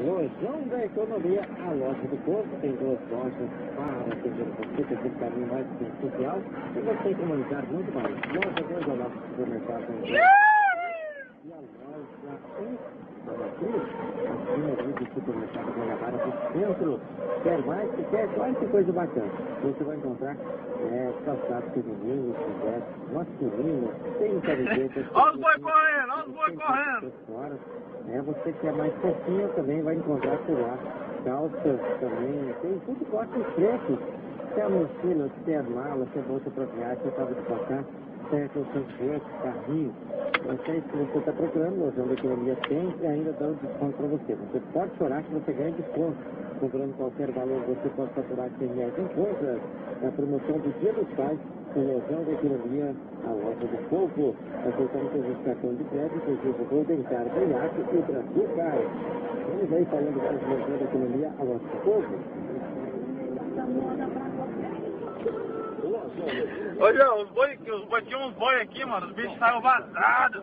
Lojão da Economia, a loja do povo, tem duas lojas para atender você, tem um caminho mais social e você comunicar muito mais. Loja 2 ao nosso supermercado e a loja 1 aqui do supermercado Guanabara do centro. Quer mais? Se quer, olha que coisa bacana. Você vai encontrar calçados femininos, diversos, masculinos, tem camisetas. Olha os boi correndo, olha os boi correndo. Você que é mais fofinho também vai encontrar por lá. Calças também, tem tudo corte de preços. Se é mochila, se é mala, se é bolsa para viagem, se acaba de passar, se é colchão, carrinho. Não sei se você está procurando, o Lojão da Economia tem e ainda dá um desconto para você. Você pode chorar que você ganha desconto. Comprando qualquer valor, você pode faturar R$100 em compras. Na promoção do Dia dos Pais, o Lojão da Economia, a loja do povo. Aceitamos todos os cartões de crédito, inclusive o Golden Card, Iac e o Brasil Card. Vamos aí falando mais do Lojão da Economia, a loja do povo. Ô, João, tinha uns boi aqui, mano, os bichos saíram vazados.